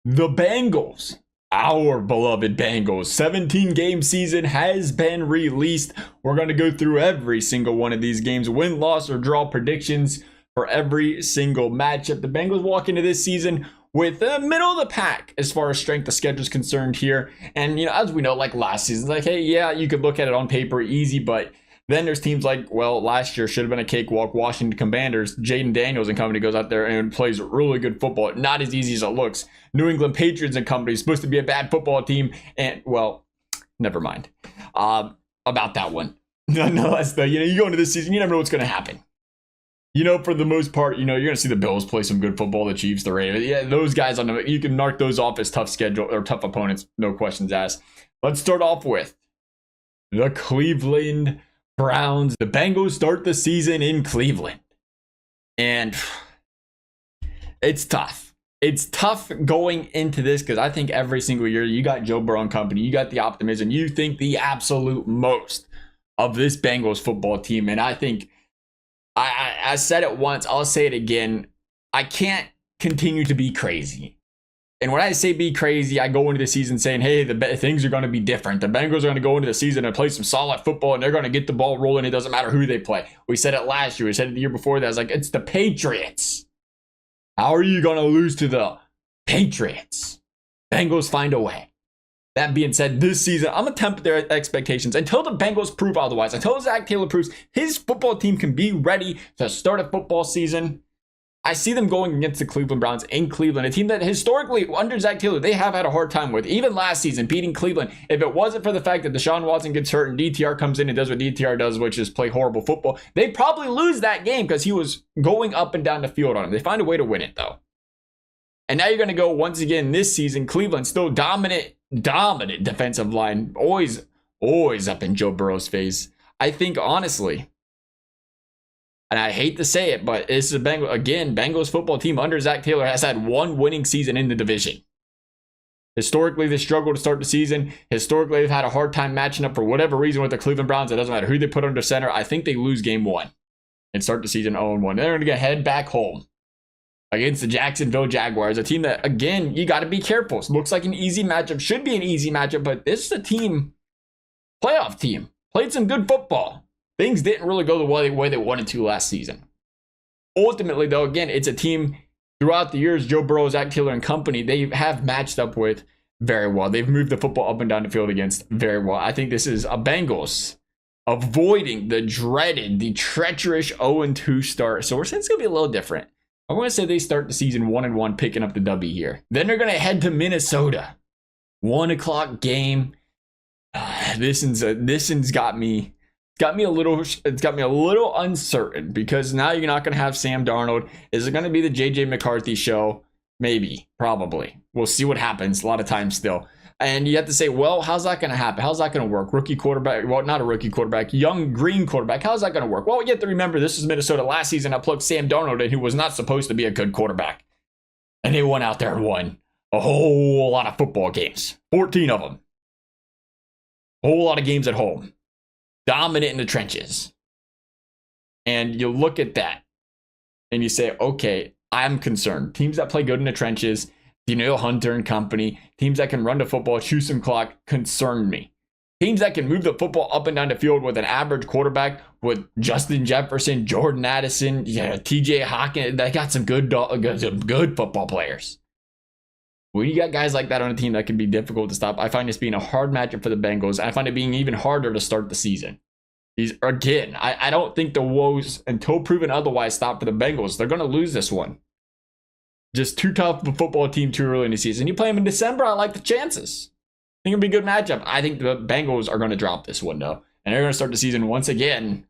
The Bengals, our beloved Bengals, 17-game season has been released. We're going to go through every single one of these games, win, loss, or draw predictions for every single matchup. The Bengals walk into this season with the middle of the pack as far as strength of schedule is concerned here. And, as we know, like last season, like, hey, yeah, you could look at it on paper easy, but then there's teams like, well, last year should have been a cakewalk. Washington Commanders, Jaden Daniels and company goes out there and plays really good football. Not as easy as it looks. New England Patriots and company is supposed to be a bad football team. And, well, never mind about that one. Nonetheless, though, you go into this season, you never know what's going to happen. For the most part, you're going to see the Bills play some good football, the Chiefs, the Ravens. Yeah, those guys, you can mark those off as tough schedule or tough opponents, no questions asked. Let's start off with the Cleveland Browns. The Bengals start the season in Cleveland. And it's tough. It's tough going into this because I think every single year you got Joe Burrow and company, you got the optimism, you think the absolute most of this Bengals football team. And I think I said it once, I'll say it again. I can't continue to be crazy. And when I say be crazy, I go into the season saying, hey, things are going to be different. The Bengals are going to go into the season and play some solid football, and they're going to get the ball rolling. It doesn't matter who they play. We said it last year. We said it the year before that. I was like, it's the Patriots. How are you going to lose to the Patriots? Bengals find a way. That being said, this season, I'm going to temper their expectations until the Bengals prove otherwise. Until Zach Taylor proves his football team can be ready to start a football season. I see them going against the Cleveland Browns in Cleveland, a team that historically, under Zach Taylor, they have had a hard time with. Even last season, beating Cleveland. If it wasn't for the fact that Deshaun Watson gets hurt and DTR comes in and does what DTR does, which is play horrible football, they'd probably lose that game because he was going up and down the field on him. They find a way to win it, though. And now you're going to go once again this season. Cleveland still dominant defensive line. Always up in Joe Burrow's face. I think, honestly, and I hate to say it, but this is Bengals football team under Zach Taylor has had one winning season in the division. Historically, they struggled to start the season. Historically, they've had a hard time matching up for whatever reason with the Cleveland Browns. It doesn't matter who they put under center. I think they lose game one and start the season 0-1. They're going to head back home against the Jacksonville Jaguars, a team that, again, you got to be careful. It looks like an easy matchup. Should be an easy matchup, but this is a playoff team. Played some good football. Things didn't really go the way they wanted to last season. Ultimately, though, again, it's a team throughout the years, Joe Burrow, Zach Taylor, and company, they have matched up with very well. They've moved the football up and down the field against very well. I think this is a Bengals avoiding the treacherous 0-2 start. So we're saying it's going to be a little different. I'm going to say they start the season 1-1, picking up the W here. Then they're going to head to Minnesota. 1 o'clock game. This one's got me a little uncertain because now you're not going to have Sam Darnold. Is it going to be the JJ McCarthy show? Maybe, probably. We'll see what happens a lot of times still. And you have to say, well, how's that going to happen? How's that going to work? Rookie quarterback, well, not a rookie quarterback, young green quarterback. How's that going to work? Well, you have to remember, this is Minnesota. Last season, I plugged Sam Darnold in, who was not supposed to be a good quarterback. And they went out there and won a whole lot of football games. 14 of them. A whole lot of games at home. Dominant in the trenches. And you look at that and you say, okay, I'm concerned. Teams that play good in the trenches, Danielle Hunter and company, teams that can run the football, chew some clock, concern me. Teams that can move the football up and down the field with an average quarterback, with Justin Jefferson, Jordan Addison, TJ Hawkins, they got some good football players. When you got guys like that on a team, that can be difficult to stop. I find this being a hard matchup for the Bengals. I find it being even harder to start the season. I don't think the woes, until proven otherwise, stop for the Bengals. They're going to lose this one. Just too tough of a football team too early in the season. You play them in December, I like the chances. I think it'll be a good matchup. I think the Bengals are going to drop this one, though. And they're going to start the season once again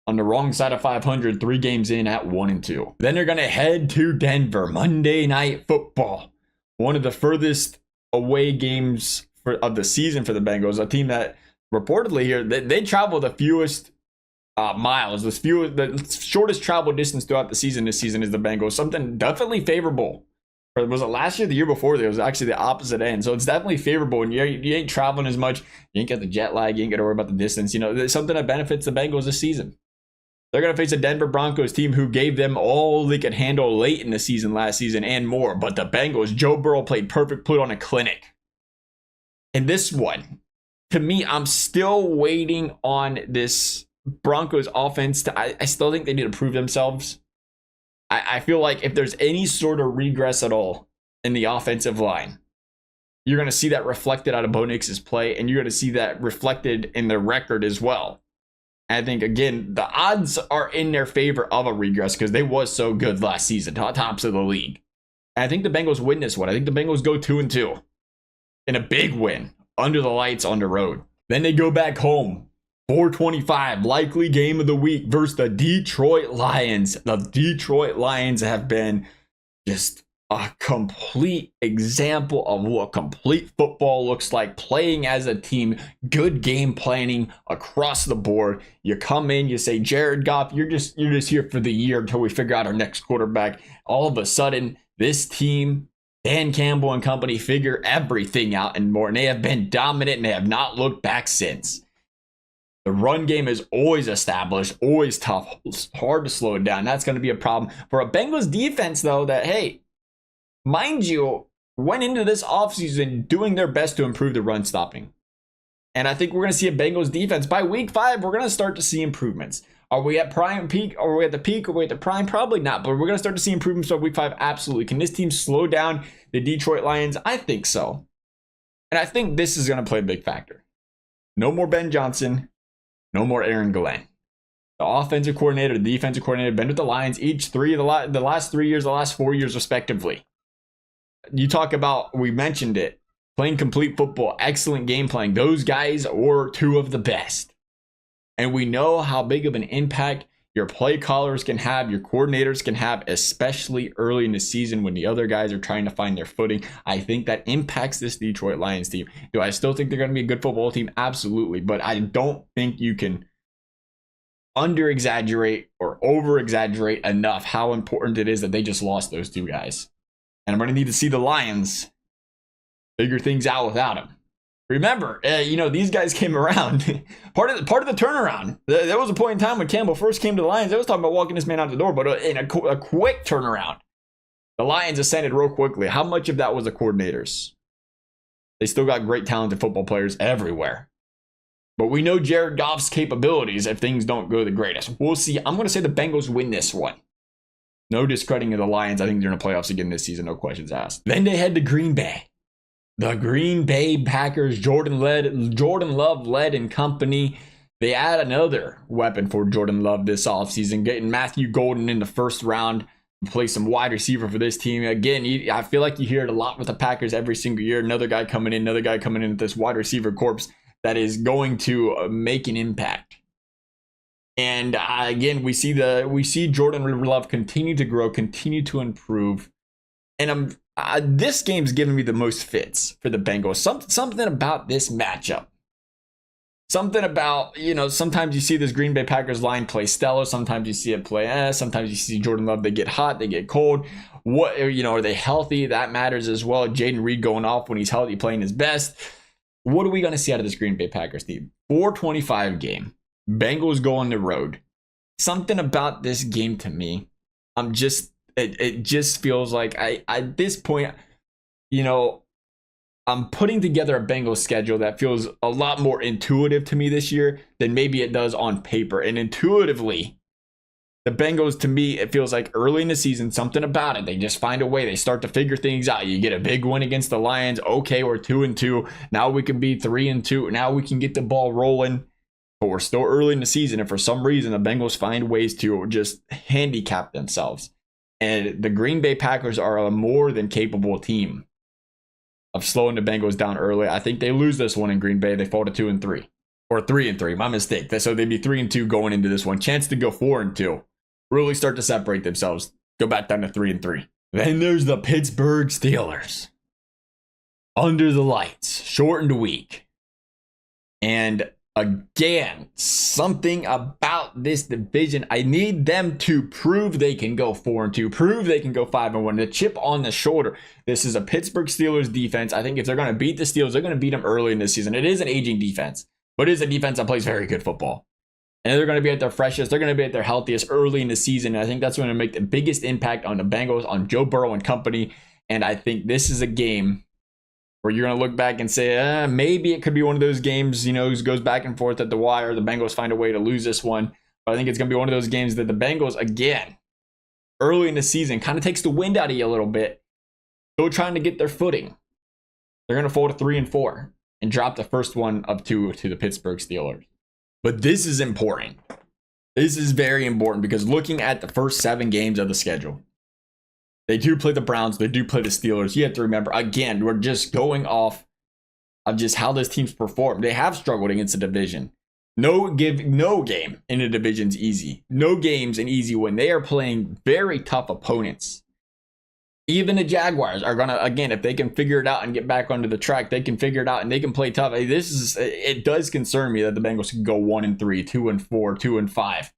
on the wrong side of 500, 3 games in at 1-2. Then they're going to head to Denver. Monday Night Football. One of the furthest away games of the season for the Bengals. A team that reportedly here, they travel the fewest miles. The shortest travel distance throughout the season this season is the Bengals. Something definitely favorable. Or was it last year, the year before? It was actually the opposite end. So it's definitely favorable. And you ain't traveling as much. You ain't got the jet lag. You ain't got to worry about the distance. There's something that benefits the Bengals this season. They're going to face a Denver Broncos team who gave them all they could handle late in the season last season and more. But the Bengals, Joe Burrow played perfect, put on a clinic. And this one, to me, I'm still waiting on this Broncos offense. I still think they need to prove themselves. I feel like if there's any sort of regress at all in the offensive line, you're going to see that reflected out of Bo Nix's play, and you're going to see that reflected in their record as well. I think, again, the odds are in their favor of a regress because they was so good last season, tops of the league. And I think the Bengals win this one. I think the Bengals go 2-2 in a big win under the lights on the road. Then they go back home. 425, likely game of the week versus the Detroit Lions. The Detroit Lions have been just a complete example of what complete football looks like, playing as a team, good game planning across the board. You come in, you say, Jared Goff, you're just here for the year until we figure out our next quarterback. All of a sudden, this team, Dan Campbell and company, figure everything out and more, and they have been dominant and they have not looked back since. The run game is always established, always tough. It's hard to slow it down. That's going to be a problem for a Bengals defense, though, that, hey, mind you, went into this offseason doing their best to improve the run stopping. And I think we're going to see a Bengals defense. By week 5, we're going to start to see improvements. Are we at prime peak? Are we at the peak? Are we at the prime? Probably not, but we're going to start to see improvements by week 5. Absolutely. Can this team slow down the Detroit Lions? I think so. And I think this is going to play a big factor. No more Ben Johnson. No more Aaron Glenn. The offensive coordinator, the defensive coordinator, been with the Lions each the last 3 years, the last 4 years, respectively. You talk about, we mentioned it, playing complete football, excellent game playing. Those guys are 2 of the best. And we know how big of an impact your play callers can have, your coordinators can have, especially early in the season when the other guys are trying to find their footing. I think that impacts this Detroit Lions team. Do I still think they're going to be a good football team? Absolutely. But I don't think you can under-exaggerate or over-exaggerate enough how important it is that they just lost those 2 guys. And I'm going to need to see the Lions figure things out without them. Remember, these guys came around. part of the turnaround. There was a point in time when Campbell first came to the Lions. I was talking about walking this man out the door, but in a quick turnaround, the Lions ascended real quickly. How much of that was the coordinators? They still got great talented football players everywhere. But we know Jared Goff's capabilities if things don't go the greatest. We'll see. I'm going to say the Bengals win this one. No discrediting of the Lions. I think they're in the playoffs again this season. No questions asked. Then they head to Green Bay. The Green Bay Packers, Jordan Love led and company. They add another weapon for Jordan Love this offseason, getting Matthew Golden in the first round to play some wide receiver for this team. Again, I feel like you hear it a lot with the Packers every single year. Another guy coming in with this wide receiver corps that is going to make an impact. And again, we see Jordan Love continue to grow, continue to improve. And this game's giving me the most fits for the Bengals. Something about this matchup. Something about, sometimes you see this Green Bay Packers line play stellar. Sometimes you see it play sometimes you see Jordan Love, they get hot, they get cold. Are they healthy? That matters as well. Jaden Reed going off when he's healthy, playing his best. What are we going to see out of this Green Bay Packers team? 425 game. Bengals go on the road. Something about this game to me, it just feels like at this point, I'm putting together a Bengals schedule that feels a lot more intuitive to me this year than maybe it does on paper. And intuitively, the Bengals, to me, it feels like early in the season, something about it. They just find a way. They start to figure things out. You get a big win against the Lions. Okay, we're 2-2. Now we can be 3-2. Now we can get the ball rolling. But we're still early in the season. And for some reason, the Bengals find ways to just handicap themselves. And the Green Bay Packers are a more than capable team of slowing the Bengals down early. I think they lose this one in Green Bay. They fall to 2-3 or 3-3. My mistake. So they'd be 3-2 going into this one. Chance to go 4-2. Really start to separate themselves. Go back down to 3-3. Then there's the Pittsburgh Steelers. Under the lights. Shortened week. And again, something about this division. I need them to prove they can go 4-2, prove they can go 5-1. The chip on the shoulder. This is a Pittsburgh Steelers defense. I think if they're going to beat the Steelers, they're going to beat them early in this season. It is an aging defense, but it is a defense that plays very good football. and they're going to be at their freshest. They're going to be at their healthiest early in the season. And I think that's going to make the biggest impact on the Bengals, on Joe Burrow and company. And I think this is a game where you're going to look back and say, maybe it could be one of those games, goes back and forth at the wire. The Bengals find a way to lose this one. But I think it's going to be one of those games that the Bengals, again, early in the season, kind of takes the wind out of you a little bit. Still trying to get their footing. They're going to fall to 3-4 and drop the first one of 2 to the Pittsburgh Steelers. But this is important. This is very important because looking at the first 7 games of the schedule, they do play the Browns. They do play the Steelers. You have to remember, again, we're just going off of just how this team's performed. They have struggled against the division. No game in the division's easy. No game's an easy when they are playing very tough opponents. Even the Jaguars are going to, again, if they can figure it out and get back onto the track, they can figure it out and they can play tough. It does concern me that the Bengals could go 1-3, 2-4, 2-5.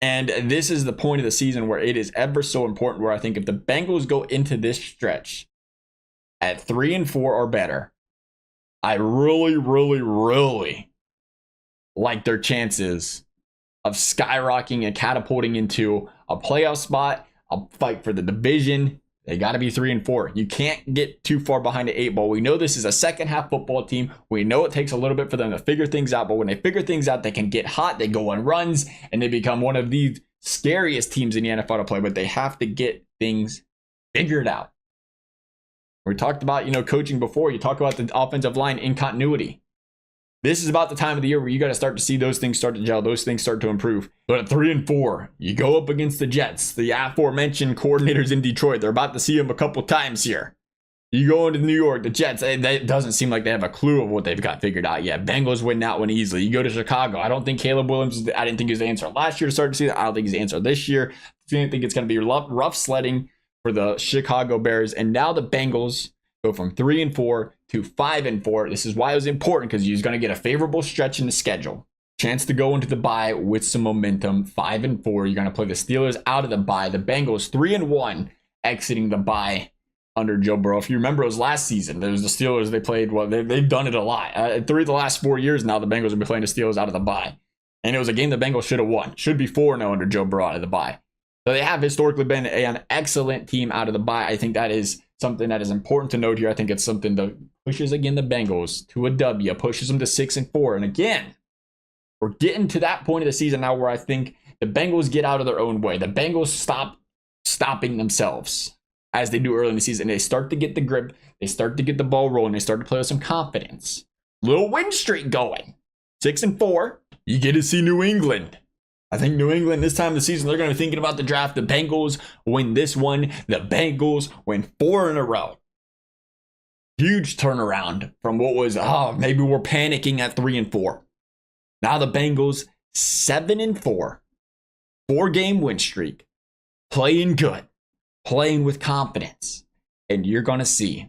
And this is the point of the season where it is ever so important, where I think if the Bengals go into this stretch at 3-4 or better, I really, really, really like their chances of skyrocketing and catapulting into a playoff spot, a fight for the division. They got to be 3-4. You can't get too far behind the 8 ball. We know this is a second half football team. We know it takes a little bit for them to figure things out, but when they figure things out, they can get hot, they go on runs, and they become one of the scariest teams in the NFL to play, but they have to get things figured out. We talked about, coaching before. You talk about the offensive line in continuity. This is about the time of the year where you got to start to see those things start to gel, those things start to improve. But at 3-4, you go up against the Jets, the aforementioned coordinators in Detroit. They're about to see them a couple times here. You go into New York, the Jets, it doesn't seem like they have a clue of what they've got figured out yet. Bengals win that one easily. You go to Chicago. I don't think Caleb Williams, I didn't think he was the answer last year to start to see that. I don't think he's the answer this year. I think it's going to be rough sledding for the Chicago Bears. And now the Bengals go from 3-4 to 5-4. This is why it was important, because you're going to get a favorable stretch in the schedule. Chance to go into the bye with some momentum. 5-4. You're going to play the Steelers out of the bye. The Bengals 3-1 exiting the bye under Joe Burrow. If you remember, it was last season. There was the Steelers. They played, well, they've done it a lot. 3 of the last 4 years now, the Bengals have been playing the Steelers out of the bye. And it was a game the Bengals should have won. Should be 4-0 under Joe Burrow out of the bye. So they have historically been an excellent team out of the bye. I think that is something that is important to note here. I think it's something that pushes, again, the Bengals to a W, pushes them to 6-4. And again, we're getting to that point of the season now where I think the Bengals get out of their own way. The Bengals stop stopping themselves as they do early in the season. They start to get the grip. They start to get the ball rolling. They start to play with some confidence. Little win streak going. 6-4. You get to see New England. I think New England this time of the season, they're going to be thinking about the draft. The Bengals win this one. The Bengals win 4 in a row. Huge turnaround from what was, maybe we're panicking at 3-4. Now the Bengals 7-4. 4-game win streak. Playing good. Playing with confidence. And you're going to see.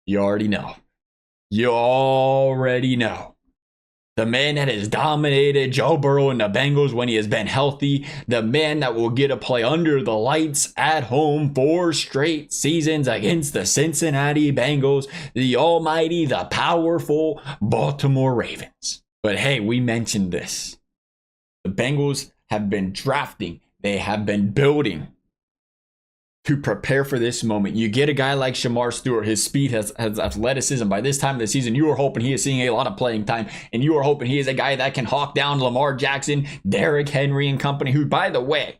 You already know. You already know. The man that has dominated Joe Burrow and the Bengals when he has been healthy. The man that will get a play under the lights at home 4 straight seasons against the Cincinnati Bengals. The almighty, the powerful Baltimore Ravens. But hey, we mentioned this. The Bengals have been drafting. They have been building to prepare for this moment. You get a guy like Shamar Stewart, his speed has athleticism. By this time of the season, you are hoping he is seeing a lot of playing time, and you are hoping he is a guy that can hawk down Lamar Jackson, Derrick Henry and company, who, by the way,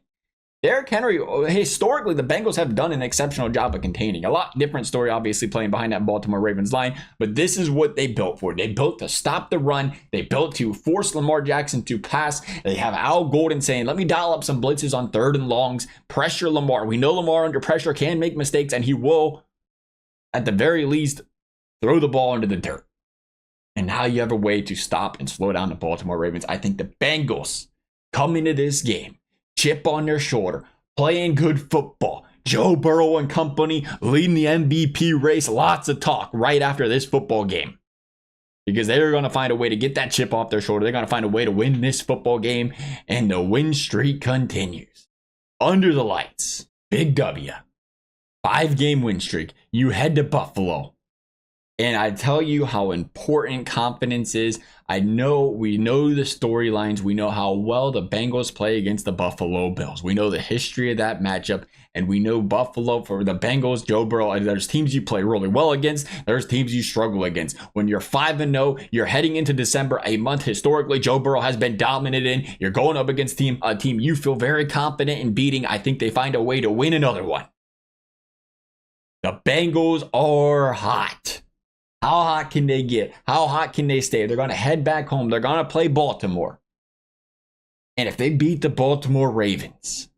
Derrick Henry, historically, the Bengals have done an exceptional job of containing. A lot different story, obviously, playing behind that Baltimore Ravens line, but this is what they built for. They built to stop the run. They built to force Lamar Jackson to pass. They have Al Golden saying, let me dial up some blitzes on 3rd and longs, pressure Lamar. We know Lamar under pressure can make mistakes, and he will, at the very least, throw the ball into the dirt. And now you have a way to stop and slow down the Baltimore Ravens. I think the Bengals come into this game, chip on their shoulder, playing good football. Joe Burrow and company leading the MVP race. Lots of talk right after this football game, because they're going to find a way to get that chip off their shoulder. They're going to find a way to win this football game, and the win streak continues. Under the lights, big W, 5-game win streak. You head to Buffalo. And I tell you how important confidence is. We know the storylines. We know how well the Bengals play against the Buffalo Bills. We know the history of that matchup. And we know Buffalo, for the Bengals, Joe Burrow, there's teams you play really well against. There's teams you struggle against. When you're 5-0, you're heading into December, a month historically Joe Burrow has been dominant in. You're going up against a team you feel very confident in beating. I think they find a way to win another one. The Bengals are hot. How hot can they get? How hot can they stay? They're going to head back home. They're going to play Baltimore. And if they beat the Baltimore Ravens,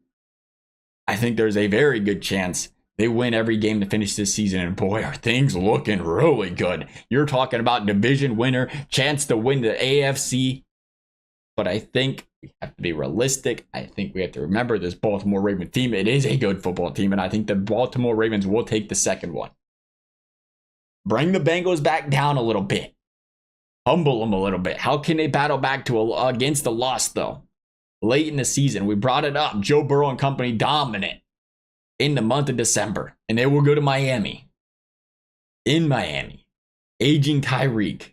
I think there's a very good chance they win every game to finish this season. And boy, are things looking really good. You're talking about division winner, chance to win the AFC. But I think we have to be realistic. I think we have to remember this Baltimore Ravens team. It is a good football team. And I think the Baltimore Ravens will take the second one. Bring the Bengals back down a little bit. Humble them a little bit. How can they battle back against the loss, though? Late in the season, we brought it up. Joe Burrow and company dominant in the month of December. And they will go to Miami. In Miami. Aging Tyreek.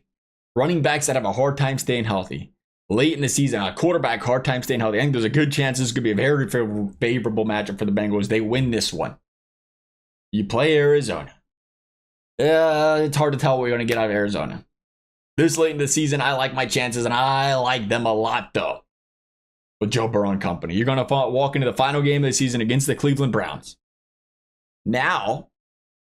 Running backs that have a hard time staying healthy. Late in the season, a quarterback, hard time staying healthy. I think there's a good chance this could be a very favorable matchup for the Bengals. They win this one. You play Arizona. It's hard to tell what we're going to get out of Arizona. This late in the season, I like my chances, and I like them a lot, though, with Joe Burrow and company. You're going to walk into the final game of the season against the Cleveland Browns. Now,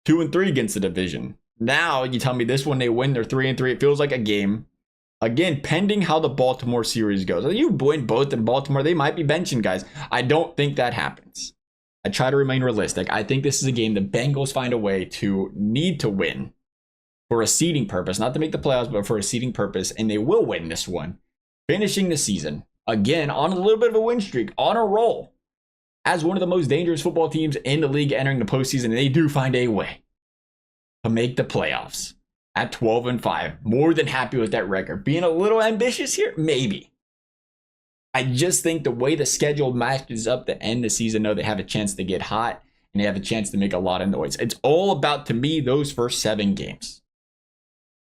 2-3 against the division. Now, you tell me this one, they win, they're 3-3. It feels like a game. Again, pending how the Baltimore series goes. You win both in Baltimore, they might be benching guys. I don't think that happens. I try to remain realistic. I think this is a game the Bengals find a way to need to win for a seeding purpose, not to make the playoffs, but for a seeding purpose, and they will win this one, finishing the season, again, on a little bit of a win streak, on a roll, as one of the most dangerous football teams in the league entering the postseason, and they do find a way to make the playoffs at 12-5. More than happy with that record. Being a little ambitious here? Maybe. I just think the way the schedule matches up to end the season, though, they have a chance to get hot and they have a chance to make a lot of noise. It's all about, to me, those first 7 games.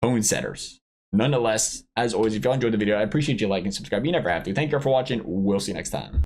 Tone setters. Nonetheless, as always, if y'all enjoyed the video, I appreciate you liking and subscribing. You never have to. Thank you for watching. We'll see you next time.